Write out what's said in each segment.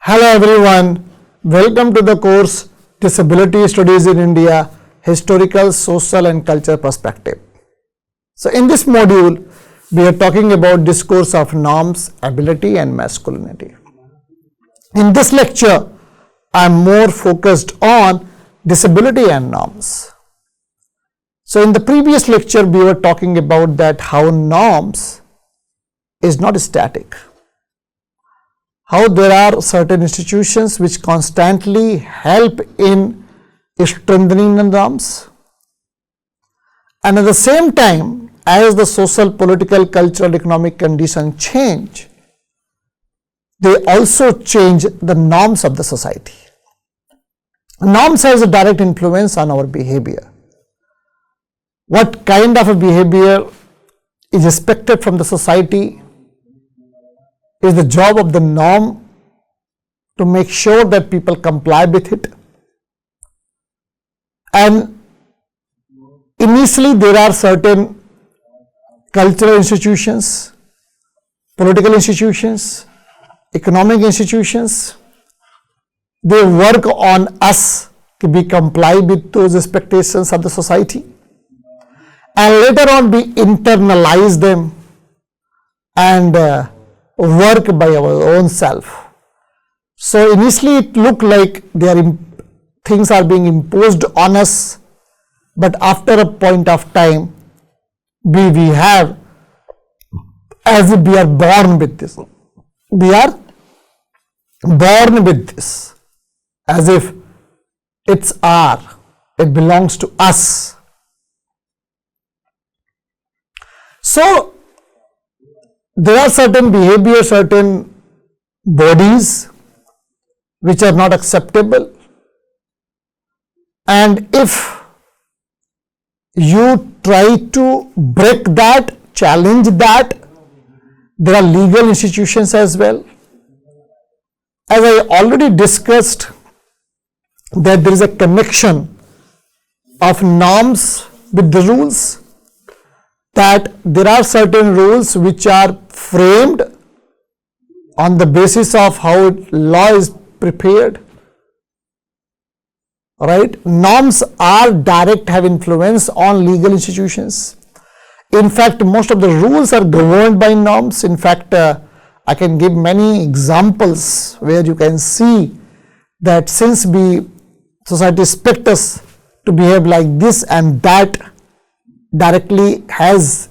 Hello everyone, welcome to the course Disability Studies in India, Historical, Social and Cultural Perspective. So in this module, we are talking about discourse of norms, ability and masculinity. In this lecture, I am more focused on disability and norms. So in the previous lecture, we were talking about that how norms is not static. How there are certain institutions which constantly help in strengthening the norms, and at the same time, as the social, political, cultural, economic conditions change, they also change the norms of the society. Norms has a direct influence on our behavior. What kind of a behavior is expected from the society is the job of the norm to make sure that people comply with it. And initially there are certain cultural institutions, political institutions, economic institutions. They work on us to be comply with those expectations of the society, and later on we internalize them and work by our own self. So initially it looked like things are being imposed on us, but after a point of time we have, as if we are born with this. We are born with this, as if it belongs to us. So there are certain behaviors, certain bodies which are not acceptable, and if you try to break that, challenge that, there are legal institutions as well. As I already discussed, that there is a connection of norms with the rules, that there are certain rules which are framed on the basis of how law is prepared, right? Norms are direct, have influence on legal institutions. In fact, most of the rules are governed by norms. In fact, I can give many examples where you can see that since society expects us to behave like this, and that directly has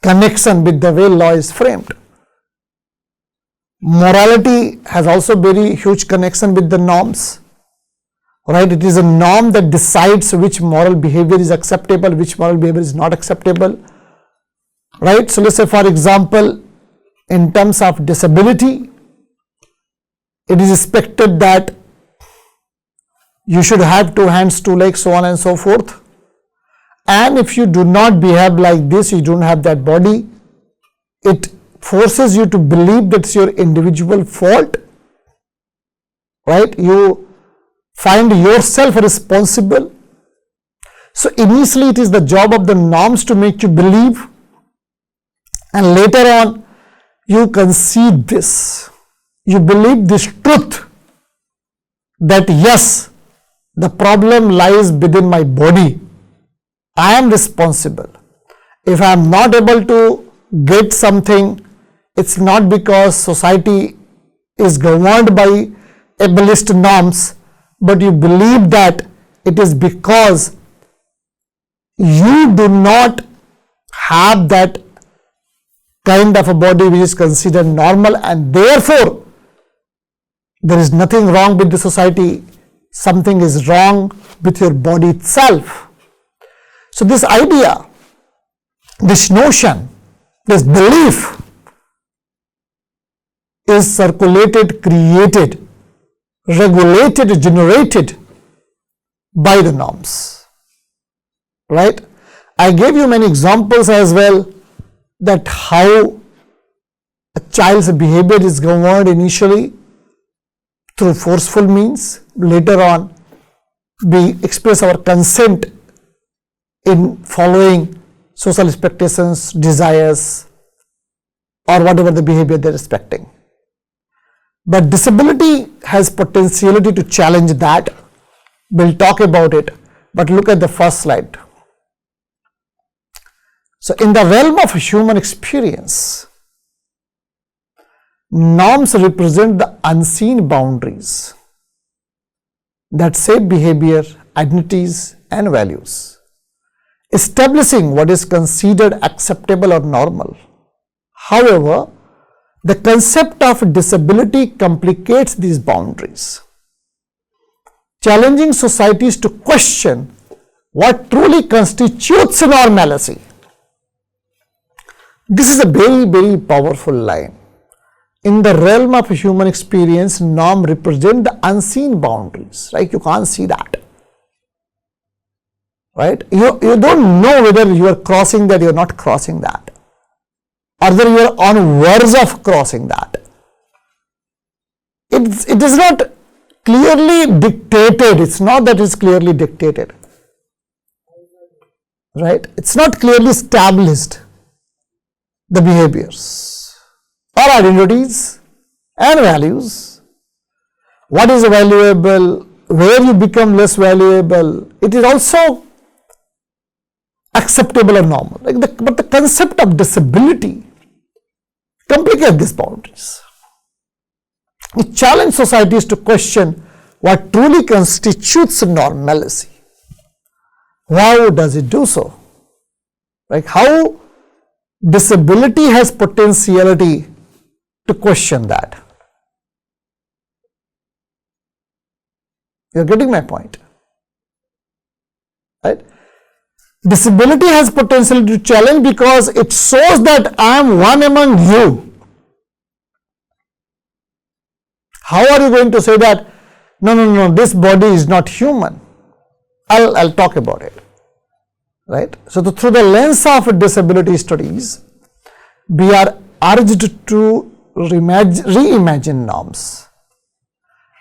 connection with the way law is framed. Morality has also very huge connection with the norms, right? It is a norm that decides which moral behavior is acceptable, which moral behavior is not acceptable, right? So let's say, for example, in terms of disability, it is expected that you should have 2 hands, 2 legs, so on and so forth. And if you do not behave like this, you don't have that body, it forces you to believe that's your individual fault, right? You find yourself responsible. So initially it is the job of the norms to make you believe, and later on you concede this. You believe this truth that yes, the problem lies within my body. I am responsible. If I am not able to get something, it's not because society is governed by ableist norms, but you believe that it is because you do not have that kind of a body which is considered normal, and therefore there is nothing wrong with the society, something is wrong with your body itself. So this idea, this notion, this belief is circulated, created, regulated, generated by the norms, right? I gave you many examples as well that how a child's behavior is governed initially through forceful means. Later on, we express our consent in following social expectations, desires, or whatever the behavior they're expecting. But disability has potentiality to challenge that. We'll talk about it, but look at the first slide. So in the realm of human experience, norms represent the unseen boundaries that shape behavior, identities, and values, establishing what is considered acceptable or normal. However, the concept of disability complicates these boundaries, challenging societies to question what truly constitutes normalcy. This is a very, very powerful line. In the realm of human experience, norm represent the unseen boundaries, right? You can't see that, right? You don't know whether you are crossing that, you are not crossing that, or whether you are on verge of crossing that. It is not clearly dictated. It's not that it's clearly dictated, right? It's not clearly established, the behaviors or identities and values. What is valuable, where you become less valuable, it is also acceptable or normal. But the concept of disability complicates these boundaries. It challenges societies to question what truly constitutes normalcy. How does it do so? Like how disability has potentiality to question that. You're getting my point, right? Disability has potential to challenge because it shows that I am one among you. How are you going to say that, no, this body is not human? I'll talk about it, right? So through the lens of disability studies, we are urged to reimagine norms,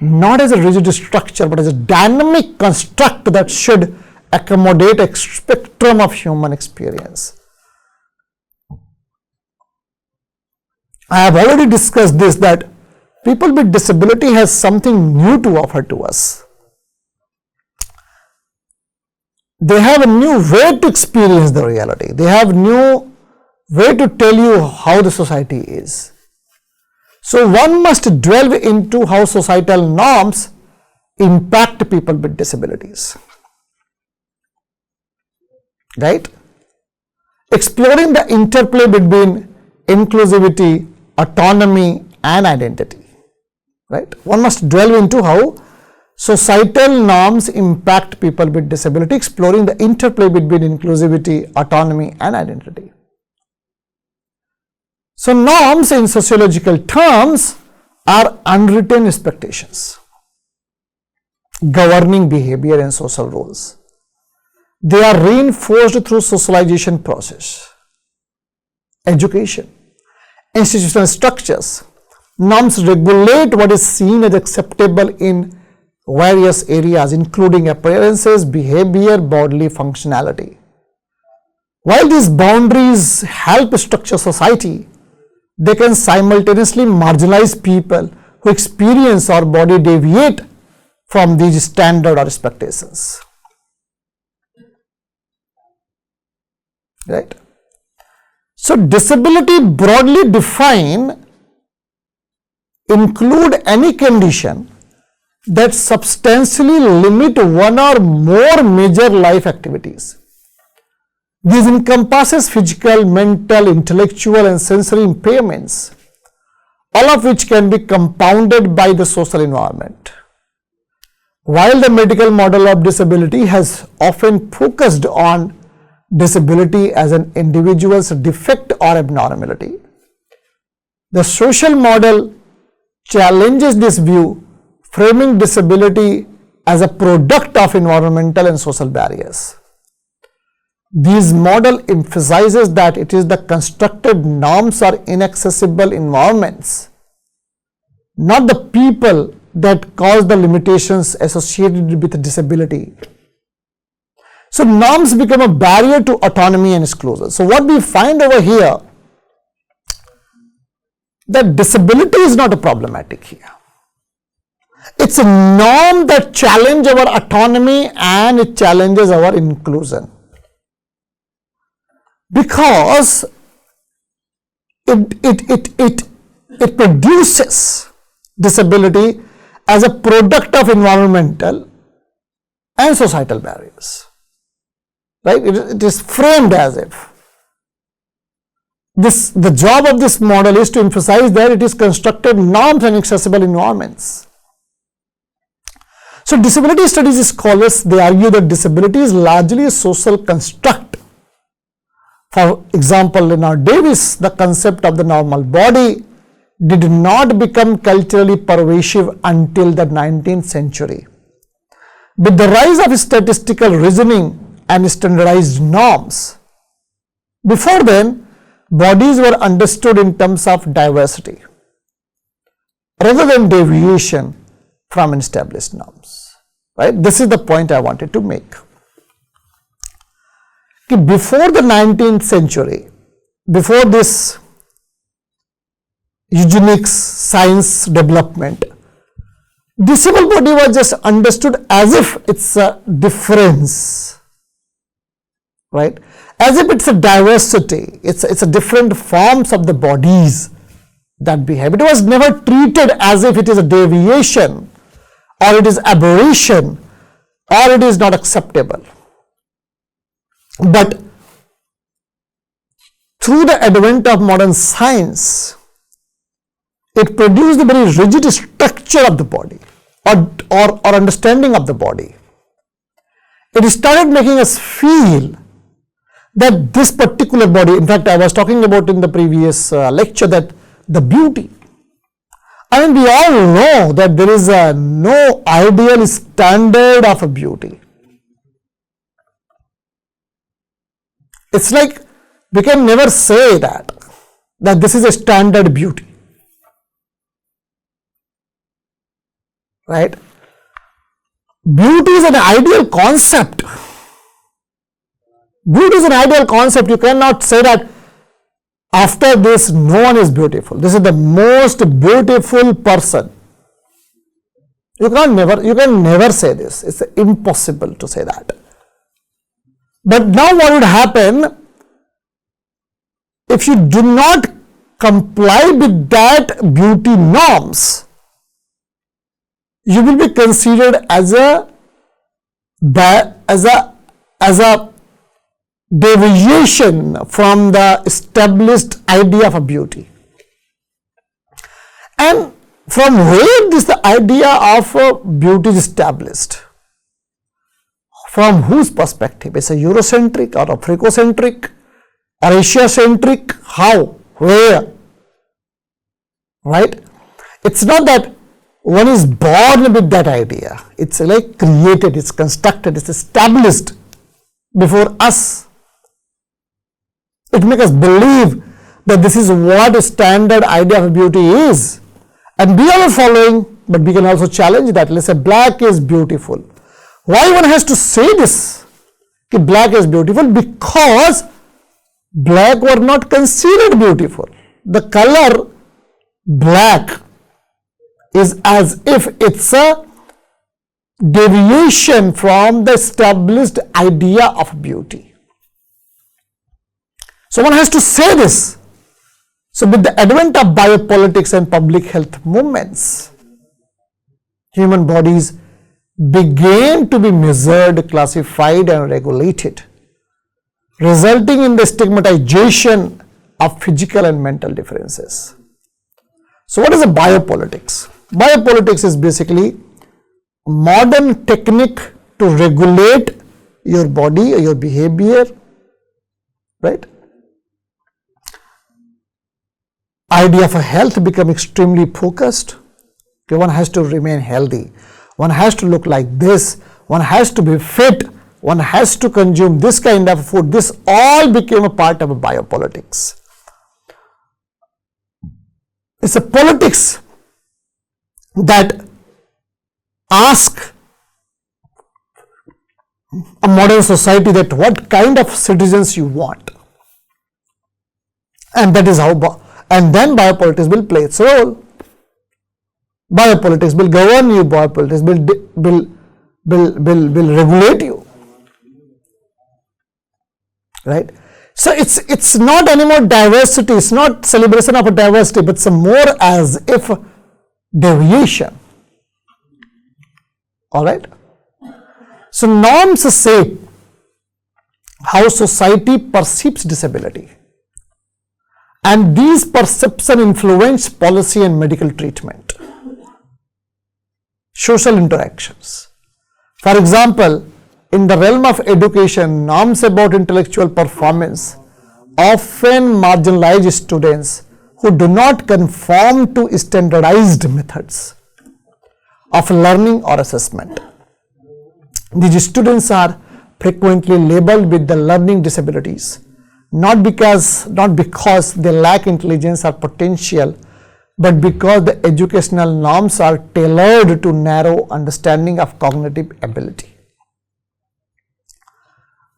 not as a rigid structure, but as a dynamic construct that should accommodate a spectrum of human experience. I have already discussed this, that people with disability has something new to offer to us. They have a new way to experience the reality. They have new way to tell you how the society is. So one must delve into how societal norms impact people with disabilities. Right? Exploring the interplay between inclusivity, autonomy, and identity. Right? One must delve into how societal norms impact people with disability, exploring the interplay between inclusivity, autonomy, and identity. So norms in sociological terms are unwritten expectations governing behavior and social roles. They are reinforced through socialization process, education, institutional structures. Norms regulate what is seen as acceptable in various areas, including appearances, behavior, bodily functionality. While these boundaries help structure society, they can simultaneously marginalize people who experience or body deviate from these standard or expectations. Right? So disability broadly defined include any condition that substantially limit one or more major life activities. This encompasses physical, mental, intellectual, and sensory impairments, all of which can be compounded by the social environment. While the medical model of disability has often focused on disability as an individual's defect or abnormality, the social model challenges this view, framing disability as a product of environmental and social barriers. This model emphasizes that it is the constructed norms or inaccessible environments, not the people, that cause the limitations associated with disability. So norms become a barrier to autonomy and exclusion. So what we find over here, that disability is not a problematic here. It's a norm that challenges our autonomy and it challenges our inclusion. Because it produces disability as a product of environmental and societal barriers. Right? It is framed as if the job of this model is to emphasize that it is constructed norms and accessible environments. So disability studies scholars, they argue that disability is largely a social construct. For example, in our Davis, the concept of the normal body did not become culturally pervasive until the 19th century. With the rise of statistical reasoning and standardized norms, before then, bodies were understood in terms of diversity rather than deviation from established norms. Right? This is the point I wanted to make. Before the 19th century, before this eugenics science development, disabled body was just understood as if it's a difference, right? As if it's a diversity, it's a different forms of the bodies that behave. It was never treated as if it is a deviation or it is aberration or it is not acceptable. But through the advent of modern science, it produced a very rigid structure of the body or understanding of the body. It started making us feel that this particular body, in fact, I was talking about in the previous lecture that the beauty. I mean, we all know that there is no ideal standard of a beauty. It's like we can never say that this is a standard beauty. Right? Beauty is an ideal concept. Beauty is an ideal concept. You cannot say that after this no one is beautiful. This is the most beautiful person. You can never say this. It's impossible to say that. But now what would happen if you do not comply with that beauty norms? You will be considered as a deviation from the established idea of a beauty. And from where this the idea of beauty is established? From whose perspective? Is it Eurocentric or Africocentric or Asia-centric? How? Where? Right? It's not that one is born with that idea. It's like created, it's constructed, it's established before us. It makes us believe that this is what a standard idea of beauty is. And we are following, but we can also challenge that. Let's say black is beautiful. Why one has to say this? That black is beautiful? Because black were not considered beautiful. The color black is as if it's a deviation from the established idea of beauty. So one has to say this. So with the advent of biopolitics and public health movements, human bodies began to be measured, classified and regulated, resulting in the stigmatization of physical and mental differences. So what is a biopolitics? Biopolitics is basically a modern technique to regulate your body or your behavior, right? Idea of health become extremely focused. Okay, one has to remain healthy. One has to look like this. One has to be fit. One has to consume this kind of food. This all became a part of a biopolitics. It's a politics that ask a modern society that what kind of citizens you want. And that is how, and then biopolitics will play its role. Biopolitics will govern you, biopolitics will regulate you. Right? So it's not anymore diversity, it's not celebration of a diversity, but some more as if deviation. Alright? So norms shape how society perceives disability, and these perceptions influence policy and medical treatment. Social interactions. For example, in the realm of education, norms about intellectual performance often marginalize students who do not conform to standardized methods of learning or assessment. These students are frequently labeled with the learning disabilities, not because they lack intelligence or potential, but because the educational norms are tailored to narrow understanding of cognitive ability.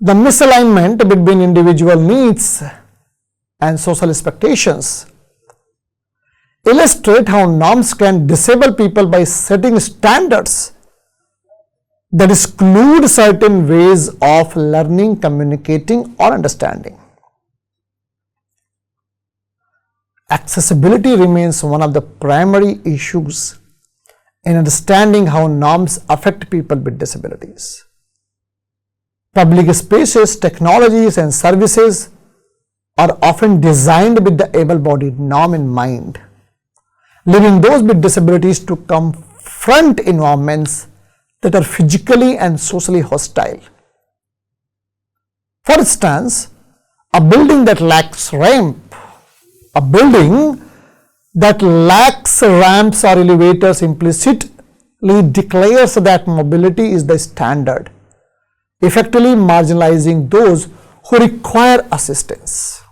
The misalignment between individual needs and social expectations illustrate how norms can disable people by setting standards that exclude certain ways of learning, communicating, or understanding. Accessibility remains one of the primary issues in understanding how norms affect people with disabilities. Public spaces, technologies, and services are often designed with the able-bodied norm in mind, leaving those with disabilities to confront environments that are physically and socially hostile. For instance, a building that lacks ramps or elevators implicitly declares that mobility is the standard, effectively marginalizing those who require assistance.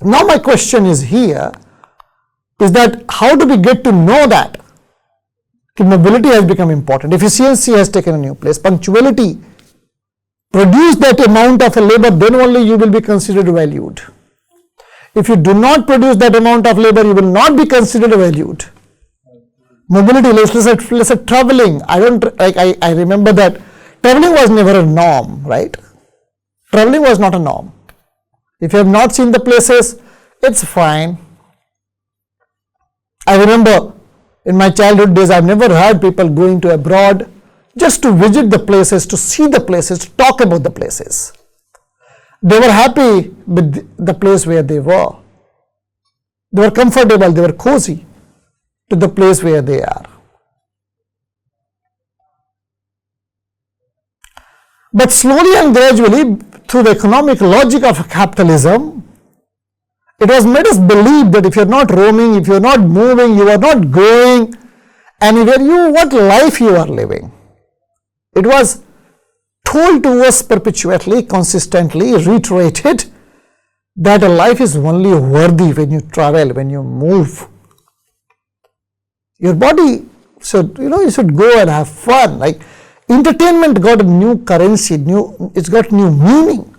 Now my question is here, is that how do we get to know that mobility has become important, efficiency has taken a new place, punctuality, produce that amount of labor, then only you will be considered valued. If you do not produce that amount of labor, you will not be considered valued. Mobility, let's say traveling, I remember that traveling was never a norm, right? Traveling was not a norm. If you have not seen the places, it's fine. I remember in my childhood days, I've never heard people going to abroad just to visit the places, to see the places, to talk about the places. They were happy with the place where they were. They were comfortable, they were cozy to the place where they are. But slowly and gradually, through the economic logic of capitalism, it was made us believe that if you're not roaming, if you're not moving, you are not going anywhere, what life you are living. It was told to us perpetually, consistently, reiterated that a life is only worthy when you travel, when you move. Your body should, you should go and have fun. Like entertainment got a new currency, it's got new meaning.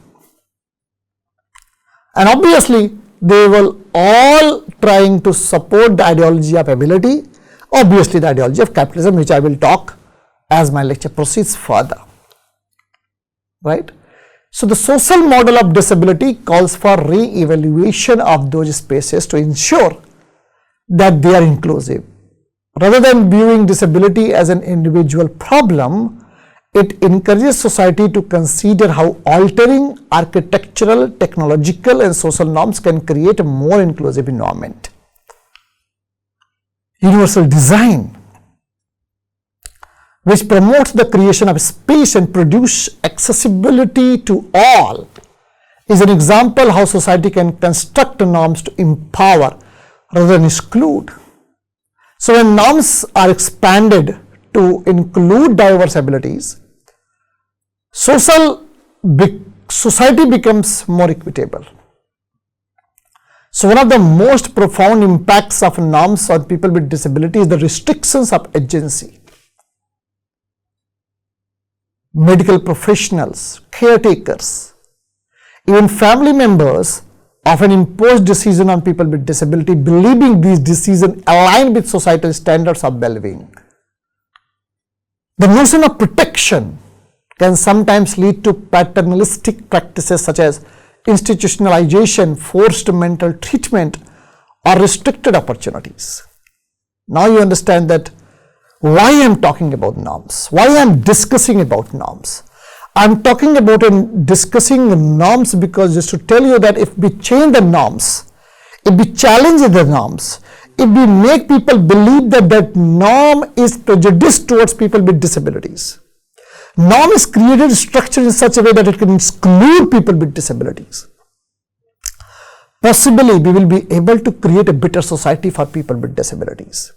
And obviously, they were all trying to support the ideology of ability, obviously the ideology of capitalism, which I will talk as my lecture proceeds further. Right? So the social model of disability calls for re-evaluation of those spaces to ensure that they are inclusive. Rather than viewing disability as an individual problem, it encourages society to consider how altering architectural, technological, and social norms can create a more inclusive environment. Universal design, which promotes the creation of space and produce accessibility to all, is an example how society can construct norms to empower rather than exclude. So when norms are expanded to include diverse abilities, society becomes more equitable. So one of the most profound impacts of norms on people with disability is the restrictions of agency. Medical professionals, caretakers, even family members often impose decisions on people with disability, believing these decisions align with societal standards of well-being. The notion of protection can sometimes lead to paternalistic practices such as institutionalization, forced mental treatment, or restricted opportunities. Now you understand that why I am talking about norms, why I am discussing about norms. I am talking about and discussing norms because just to tell you that if we change the norms, if we challenge the norms, if we make people believe that that norm is prejudiced towards people with disabilities, norm is created structured in such a way that it can exclude people with disabilities. Possibly we will be able to create a better society for people with disabilities.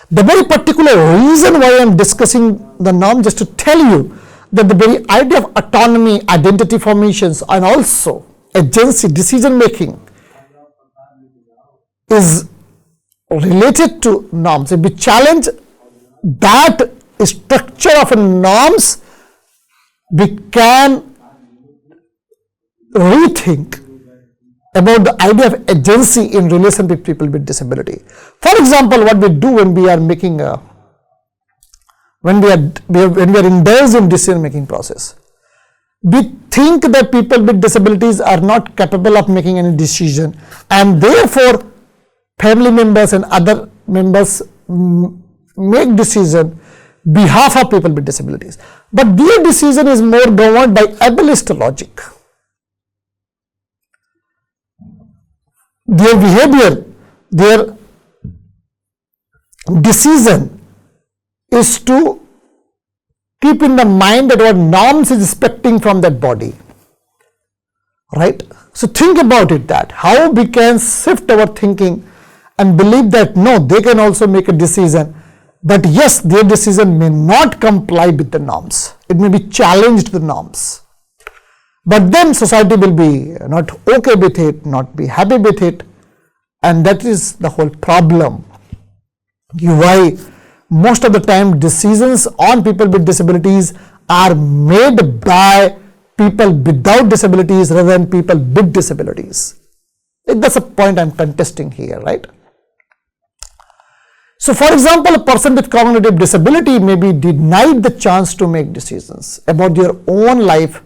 The very particular reason why I am discussing the norm, just to tell you that the very idea of autonomy, identity formations, and also agency, decision making is related to norms. If we challenge that structure of norms, we can rethink about the idea of agency in relation with people with disability. For example, what we do when we are making a, when we are indulged in decision making process, we think that people with disabilities are not capable of making any decision, and therefore family members and other members make decision behalf of people with disabilities. But their decision is more governed by ableist logic. Their behavior, their decision is to keep in the mind that what norms is expecting from that body, right? So think about it, that how we can shift our thinking and believe that no, they can also make a decision, but yes, their decision may not comply with the norms. It may be challenged the norms. But then society will be not okay with it, not be happy with it, and that is the whole problem. Why most of the time decisions on people with disabilities are made by people without disabilities rather than people with disabilities. That's a point I am contesting here, right? So for example, a person with cognitive disability may be denied the chance to make decisions about their own life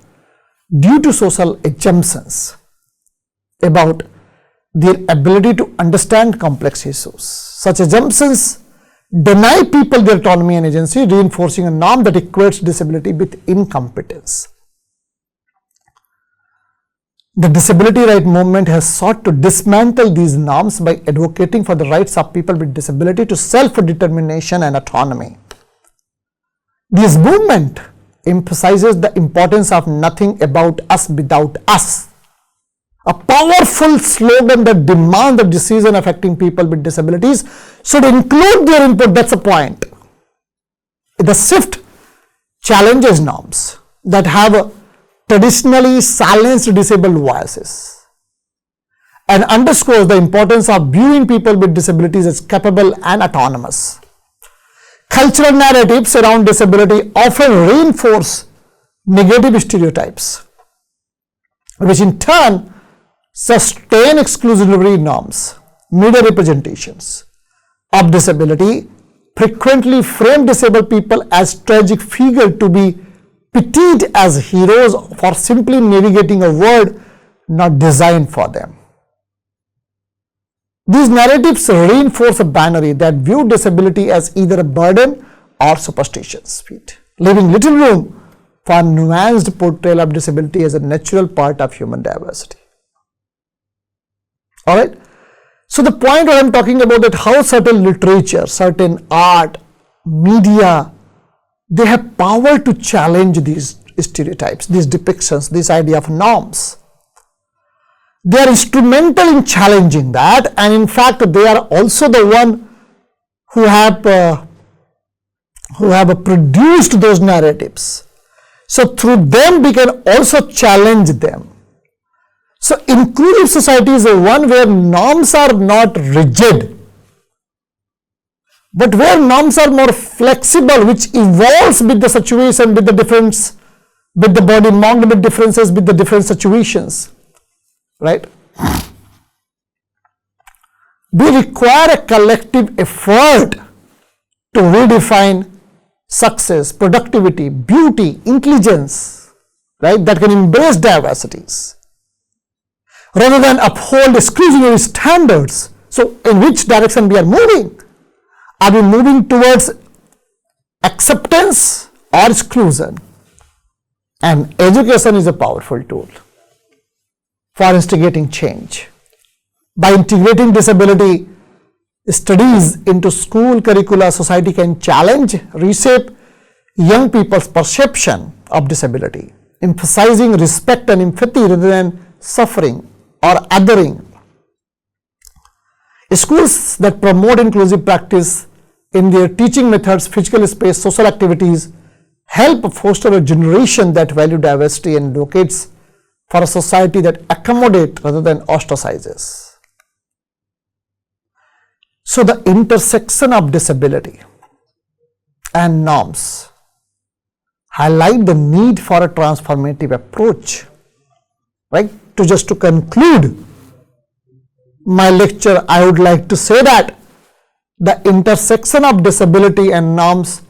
due to social assumptions about their ability to understand complex issues. Such assumptions deny people their autonomy and agency, reinforcing a norm that equates disability with incompetence. The disability right movement has sought to dismantle these norms by advocating for the rights of people with disability to self-determination and autonomy. This movement emphasizes the importance of nothing about us without us, a powerful slogan that demands the decision affecting people with disabilities should include their input. That's the point. The shift challenges norms that have traditionally silenced disabled voices and underscores the importance of viewing people with disabilities as capable and autonomous. Cultural narratives around disability often reinforce negative stereotypes, which in turn sustain exclusionary norms. Media representations of disability frequently frame disabled people as tragic figures to be pitied as heroes for simply navigating a world not designed for them. These narratives reinforce a binary that view disability as either a burden or superstitions, leaving little room for nuanced portrayal of disability as a natural part of human diversity. All right. So the point what I am talking about, that how certain literature, certain art, media, they have power to challenge these stereotypes, these depictions, this idea of norms. They are instrumental in challenging that, and in fact they are also the one who have produced those narratives. So through them we can also challenge them. So inclusive society is the one where norms are not rigid, but where norms are more flexible, which evolves with the situation, with the difference, with the body marked with differences, with the different situations, right? We require a collective effort to redefine success, productivity, beauty, intelligence, right, that can embrace diversities, rather than uphold exclusionary standards. So, in which direction we are moving? Are we moving towards acceptance or exclusion? And education is a powerful tool for instigating change. By integrating disability studies into school curricula, society can challenge, reshape young people's perception of disability, emphasizing respect and empathy rather than suffering or othering. Schools that promote inclusive practice in their teaching methods, physical space, social activities, help foster a generation that value diversity and advocates for a society that accommodates rather than ostracizes. So the intersection of disability and norms highlight the need for a transformative approach, right? To conclude my lecture, I would like to say that the intersection of disability and norms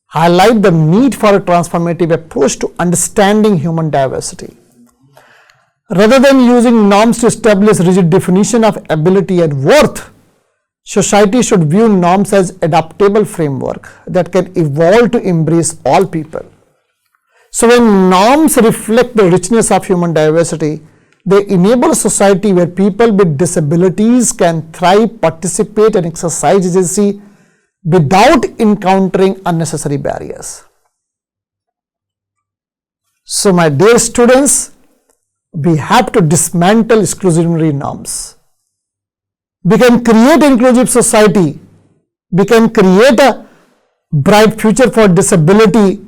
highlight the need for a transformative approach to understanding human diversity. Rather than using norms to establish rigid definition of ability and worth, society should view norms as adaptable framework that can evolve to embrace all people. So when norms reflect the richness of human diversity, they enable a society where people with disabilities can thrive, participate, and exercise agency without encountering unnecessary barriers. So my dear students, we have to dismantle exclusionary norms. We can create an inclusive society. We can create a bright future for disability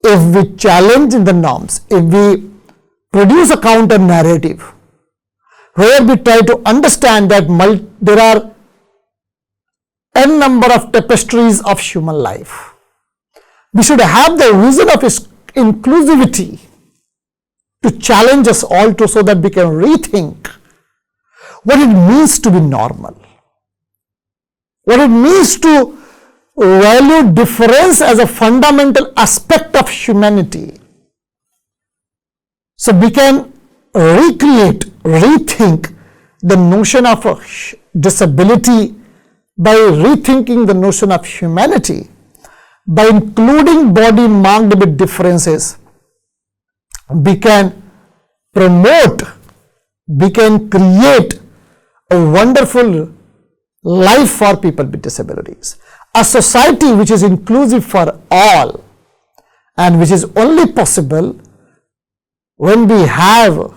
if we challenge the norms, if we produce a counter narrative where we try to understand that there are n number of tapestries of human life. We should have the vision of inclusivity to challenge us all to, so that we can rethink what it means to be normal, what it means to value difference as a fundamental aspect of humanity. So we can recreate, rethink the notion of disability by rethinking the notion of humanity, by including body marked with differences. We can promote, we can create a wonderful life for people with disabilities, a society which is inclusive for all, and which is only possible when we have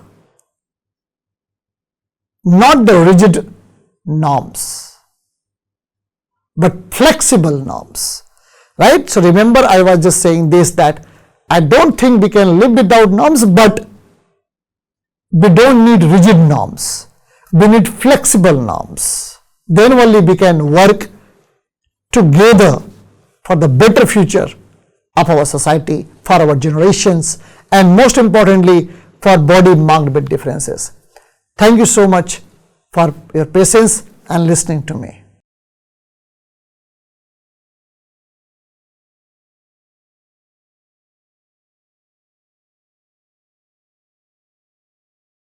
not the rigid norms, but flexible norms, right? So remember, I was just saying this, that I don't think we can live without norms, but we don't need rigid norms. We need flexible norms. Then only we can work together for the better future of our society, for our generations, and most importantly, for body marked with differences. Thank you so much for your patience and listening to me.